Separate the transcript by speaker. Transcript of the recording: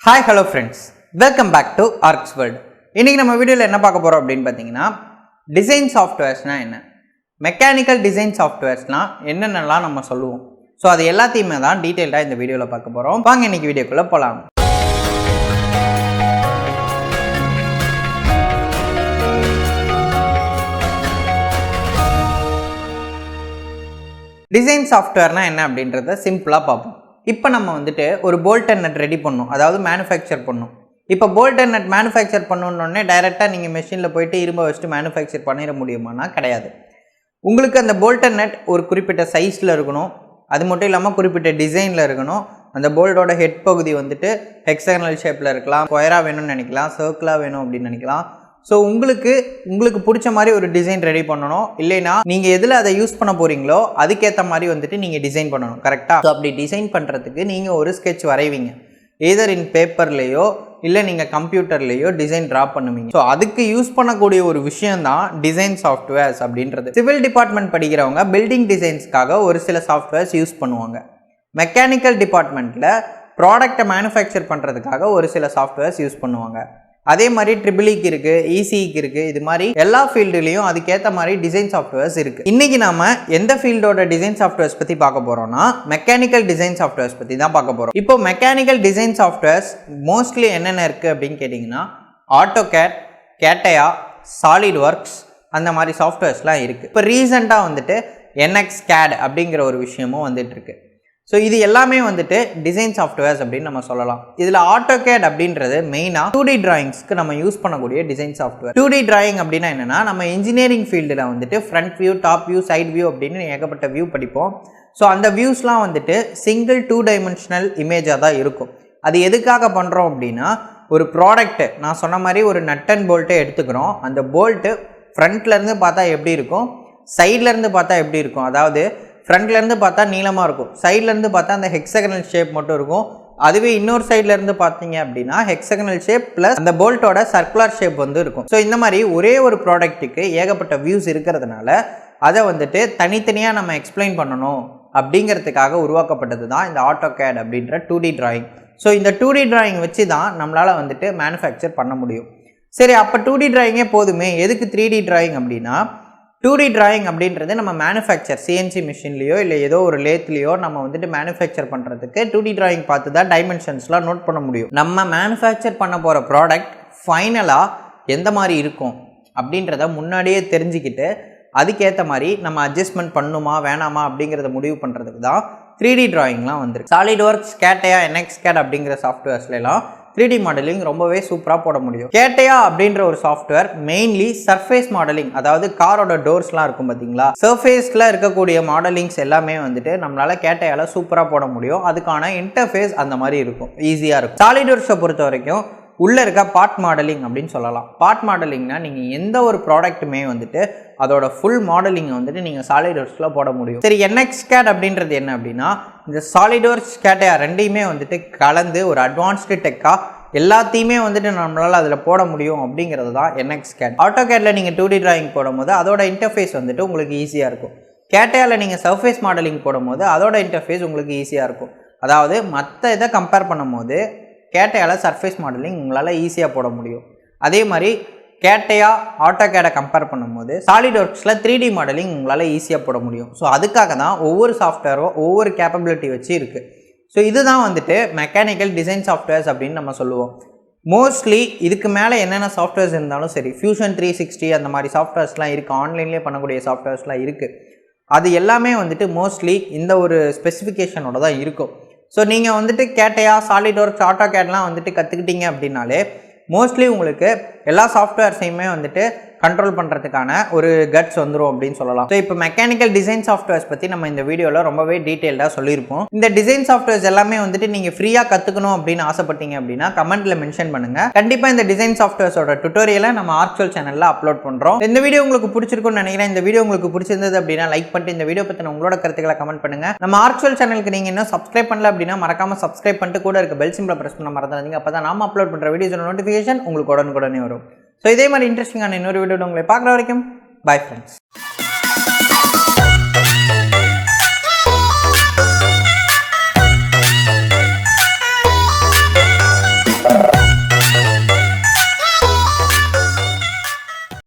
Speaker 1: Hi, hello friends. Welcome back to Arcs World. இன்னைக்கு நம்ம வீடியோல என்ன பார்க்க போறோம் அப்படினு பாத்தீங்கன்னா டிசைன் சாஃப்ட்வேர்ஸ்னா என்ன? மெக்கானிக்கல் டிசைன் சாஃப்ட்வேர்ஸ்னா என்னென்னலாம் நம்ம சொல்லுவோம். சோ அது எல்லாத்தையுமே தான் டீடைலா இந்த வீடியோல பார்க்க போறோம். வாங்க இன்னைக்கு வீடியோக்குள்ள போலாம். டிசைன் சாஃப்ட்வேர்னா என்ன அப்படின்றத சிம்பிளா பார்ப்போம். இப்போ நம்ம வந்துட்டு ஒரு போல்ட் அண்ட் நட் ரெடி பண்ணோம், அதாவது மேனுஃபேக்சர் பண்ணோம். இப்போ போல்ட் அண்ட் நட் மேனுஃபேக்சர் பண்ணணுன்னே டைரெக்டாக நீங்கள் மெஷினில் போயிட்டு இரும்பை வச்சுட்டு மேனுஃபேக்சர் பண்ணிட முடியுமானா கிடையாது. உங்களுக்கு அந்த போல்ட் அண்ட் நட் ஒரு குறிப்பிட்ட சைஸில் இருக்கணும், அது மட்டும் இல்லாமல் குறிப்பிட்ட டிசைனில் இருக்கணும். அந்த போல்டோட ஹெட் பகுதி வந்துட்டு ஹெக்ஸாகனல் ஷேப்பில் இருக்கலாம், ஸ்கொயராக வேணும்னு நினைக்கலாம், சர்க்கிளாக வேணும் அப்படின்னு நினைக்கலாம். ஸோ உங்களுக்கு பிடிச்ச மாதிரி ஒரு டிசைன் ரெடி பண்ணணும். இல்லைனா நீங்கள் எதில் அதை யூஸ் பண்ண போகிறீங்களோ அதுக்கேற்ற மாதிரி வந்துட்டு நீங்கள் டிசைன் பண்ணணும். கரெக்டாக? ஸோ அப்படி டிசைன் பண்ணுறதுக்கு நீங்கள் ஒரு ஸ்கெட்ச் வரைவீங்க. எதர் இன் பேப்பர்லேயோ இல்லை நீங்கள் கம்ப்யூட்டர்லேயோ டிசைன் ட்ரா பண்ணுவீங்க. ஸோ அதுக்கு யூஸ் பண்ணக்கூடிய ஒரு விஷயம் தான் டிசைன் சாஃப்ட்வேர்ஸ் அப்படின்றது. சிவில் டிபார்ட்மெண்ட் படிக்கிறவங்க பில்டிங் டிசைன்ஸ்க்காக ஒரு சில சாஃப்ட்வேர்ஸ் யூஸ் பண்ணுவாங்க. மெக்கானிக்கல் டிபார்ட்மெண்ட்டில் ப்ராடக்டை மேனுஃபேக்சர் பண்ணுறதுக்காக ஒரு சில சாஃப்ட்வேர்ஸ் யூஸ் பண்ணுவாங்க. அதே மாதிரி ட்ரிபிள்இக்கு இருக்குது, இசிஇக்கு இருக்குது. இது மாதிரி எல்லா ஃபீல்டுலேயும் அதுக்கேற்ற மாதிரி டிசைன் சாஃப்ட்வேர்ஸ் இருக்குது. இன்றைக்கி நாம் எந்த ஃபீல்டோட டிசைன் சாஃப்ட்வேர்ஸ் பற்றி பார்க்க போகிறோம்னா மெக்கானிக்கல் டிசைன் சாஃப்ட்வேர்ஸ் பற்றி தான் பார்க்க போகிறோம். இப்போ மெக்கானிக்கல் டிசைன் சாஃப்ட்வேர்ஸ் மோஸ்ட்லி என்னென்ன இருக்குது அப்படின்னு கேட்டிங்கன்னா autocad, catia, solidworks அந்த மாதிரி சாஃப்ட்வேர்ஸ்லாம் இருக்குது. இப்போ ரீசெண்டாக வந்துட்டு autocad அப்படிங்கிற ஒரு விஷயமும் வந்துட்டுருக்கு. ஸோ இது எல்லாமே வந்துட்டு டிசைன் சாஃப்ட்வேர்ஸ் அப்படின்னு நம்ம சொல்லலாம். இதில் autocad அப்படின்றது மெயினாக 2D டிராயிங்ஸ்க்கு நம்ம யூஸ் பண்ணக்கூடிய டிசைன் சாஃப்ட்வேர். 2D டிராயிங் அப்படின்னா என்னென்னா, நம்ம இன்ஜினியரிங் ஃபீல்டில் வந்துட்டு front view, top view, side view அப்படின்னு ஏகப்பட்ட வியூ படிப்போம். ஸோ அந்த வியூஸ்லாம் வந்துட்டு சிங்கிள் 2 டைமென்ஷனல் இமேஜாக தான் இருக்கும். அது எதுக்காக பண்ணுறோம் அப்படின்னா, ஒரு ப்ராடக்ட்டு நான் சொன்ன மாதிரி ஒரு நட் அண்ட் போல்ட்டை எடுத்துக்கிறோம். அந்த போல்ட்டு ஃப்ரண்ட்லேருந்து பார்த்தா எப்படி இருக்கும், சைட்லேருந்து பார்த்தா எப்படி இருக்கும். அதாவது ஃப்ரண்ட்லேருந்து பார்த்தா நீளமாக இருக்கும், சைட்லேருந்து பார்த்தா அந்த ஹெக்ஸாகனல் ஷேப் மட்டும் இருக்கும். அதுவே இன்னொரு சைட்லேருந்து பார்த்தீங்க அப்படின்னா ஹெக்ஸாகனல் ஷேப் ப்ளஸ் அந்த போல்ட்டோட சர்க்குலர் ஷேப் வந்து இருக்கும். ஸோ இந்த மாதிரி ஒரே ஒரு ப்ராடக்ட்டுக்கு ஏகப்பட்ட வியூஸ் இருக்கிறதுனால அதை வந்துட்டு தனித்தனியாக நம்ம எக்ஸ்பிளைன் பண்ணணும் அப்படிங்கிறதுக்காக உருவாக்கப்பட்டது தான் இந்த autocad அப்படின்ற 2D டிராயிங். ஸோ இந்த 2D டிராயிங் வச்சு தான் நம்மளால் வந்துட்டு மேனுஃபேக்சர் பண்ண முடியும். சரி, அப்போ 2D டிராயிங்கே போதுமே, எதுக்கு 3D டிராயிங் அப்படின்னா, 2D டிராயிங் அப்படின்றது நம்ம மேனுஃபேக்சர் சிஎன்சி மிஷின்லையோ இல்லை ஏதோ ஒரு லேத்லையோ நம்ம வந்துட்டு மேனுஃபேக்சர் பண்ணுறதுக்கு 2D டிராயிங் பார்த்து தான் டைமென்ஷன்ஸ்லாம் நோட் பண்ண முடியும். நம்ம மேனுஃபேக்சர் பண்ண போகிற ப்ராடக்ட் ஃபைனலாக எந்த மாதிரி இருக்கும் அப்படின்றத முன்னாடியே தெரிஞ்சுக்கிட்டு அதுக்கேற்ற மாதிரி நம்ம அட்ஜஸ்ட்மெண்ட் பண்ணணுமா வேணாமா அப்படிங்கிறத முடிவு பண்ணுறதுக்கு தான் 3D டிராயிங்லாம் வந்துருக்கு. சாலிட்வொர்க்ஸ், catia, autocad அப்படிங்கிற சாஃப்ட்வேர்ஸ்லாம் 3D மாடலிங் ரொம்பவே சூப்பராக போட முடியும். catia அப்படின்ற ஒரு சாஃப்ட்வேர் மெயின்லி சர்ஃபேஸ் மாடலிங், அதாவது காரோட டோர்ஸ்லாம் இருக்கும் பார்த்தீங்களா, சர்ஃபேஸில் இருக்கக்கூடிய மாடலிங்ஸ் எல்லாமே வந்துட்டு நம்மளால் catia சூப்பராக போட முடியும். அதுக்கான இன்டர்ஃபேஸ் அந்த மாதிரி இருக்கும், ஈஸியாக இருக்கும். சாலிட்வொர்க்ஸை பொறுத்த வரைக்கும் உள்ளே இருக்க பார்ட் மாடலிங் அப்படின்னு சொல்லலாம். பார்ட் மாடலிங்னா நீங்கள் எந்த ஒரு ப்ராடக்ட்டுமே வந்துட்டு அதோட ஃபுல் மாடலிங்கை வந்துட்டு நீங்கள் சாலிட்வொர்க்ஸில் போட முடியும். சரி, autocad அப்படின்றது என்ன அப்படின்னா, இந்த சாலிட்வொர்க்ஸ் catia ரெண்டையுமே வந்துட்டு கலந்து ஒரு அட்வான்ஸ்டு டெக்காக எல்லாத்தையுமே வந்துட்டு நம்மளால் அதில் போட முடியும் அப்படிங்கிறது தான் autocad. autocadல நீங்கள் 2D டிராயிங் போடும்போது அதோட இன்டர்ஃபேஸ் வந்துட்டு உங்களுக்கு ஈஸியாக இருக்கும். catiaல நீங்கள் சர்ஃபேஸ் மாடலிங் போடும்போது அதோட இன்டர்ஃபேஸ் உங்களுக்கு ஈஸியாக இருக்கும். அதாவது மற்ற இதை கம்பேர் பண்ணும்போது catia சர்ஃபேஸ் மாடலிங் உங்களால் ஈஸியாக போட முடியும். அதே மாதிரி catia autocadை கம்பேர் பண்ணும்போது சாலிட்வொர்க்ஸில் 3D மாடலிங் உங்களால் ஈஸியாக போட முடியும். ஸோ அதுக்காக தான் ஒவ்வொரு சாஃப்ட்வேரும் ஒவ்வொரு கேப்பபிலிட்டி வச்சு இருக்குது. ஸோ இதுதான் வந்துட்டு மெக்கானிக்கல் டிசைன் சாஃப்ட்வேர்ஸ் அப்படின்னு நம்ம சொல்லுவோம். மோஸ்ட்லி இதுக்கு மேலே என்னென்ன சாஃப்ட்வேர்ஸ் இருந்தாலும் சரி, Fusion 360 அந்த மாதிரி சாஃப்ட்வேர்ஸ்லாம் இருக்குது, ஆன்லைன்லேயே பண்ணக்கூடிய சாஃப்ட்வேர்ஸ்லாம் இருக்குது. அது எல்லாமே வந்துட்டு மோஸ்ட்லி இந்த ஒரு ஸ்பெசிஃபிகேஷனோட தான் இருக்கும். ஸோ நீங்கள் வந்துட்டு catia, சாலிட்வொர்க்ஸ், autocadலாம் வந்துட்டு கற்றுக்கிட்டீங்க அப்படின்னாலே மோஸ்ட்லி உங்களுக்கு எல்லா சாஃப்ட்வேர்ஸையுமே வந்துட்டு கண்ட்ரோல் பண்ணுறதுக்கான ஒரு கட்ஸ் வந்துடும் அப்படின்னு சொல்லலாம். ஸோ இப்போ மெக்கானிக்கல் டிசைன் சாஃப்ட்வேர்ஸ் பற்றி நம்ம இந்த வீடியோவில் ரொம்பவே டீட்டெயில்டாக சொல்லியிருப்போம். இந்த டிசைன் சாஃப்ட்வேர்ஸ் எல்லாமே வந்துட்டு நீங்கள் ஃப்ரீயாக கற்றுக்கணும் அப்படின்னு ஆசைப்பட்டீங்க அப்படின்னா கமெண்ட்டில் மென்ஷன் பண்ணுங்கள். கண்டிப்பாக இந்த டிசைன் சாஃப்ட்வேர்ஸோட டுட்டோரியலை நம்ம ஆர்க்ஸ்வெல் சேனலில் அப்லோட் பண்ணுறோம். இந்த வீடியோ உங்களுக்கு பிடிச்சிருக்குன்னு நினைக்கிறேன். இந்த வீடியோ உங்களுக்கு பிடிச்சிருந்தது அப்படின்னா லைக் பண்ணிட்டு இந்த வீடியோ பற்றின உங்களோட கருத்துக்களை கமெண்ட் பண்ணுங்கள். நம்ம ஆர்க்ஸ்வெல் சேனலுக்கு நீங்கள் இன்னும் சப்ஸ்கிரைப் பண்ணல அப்படின்னா மறக்காமல் சப்ஸ்கிரைப் பண்ணிட்டு கூட இருக்க பெல் சிம்பிளை ப்ரெஸ் பண்ண மறந்துடாதீங்க. அப்போ தான் நாம அப்லோட் பண்ணுற வீடியோஸோட நோட்டிஃபிகேஷன் உங்களுக்கு உடனுக்குடனே வரும். ஸோ இதே மாதிரி இன்ட்ரெஸ்டிங்கான இன்னொரு வீடியோ உங்களை பார்க்குற வரைக்கும் பை ஃப்ரெண்ட்ஸ்.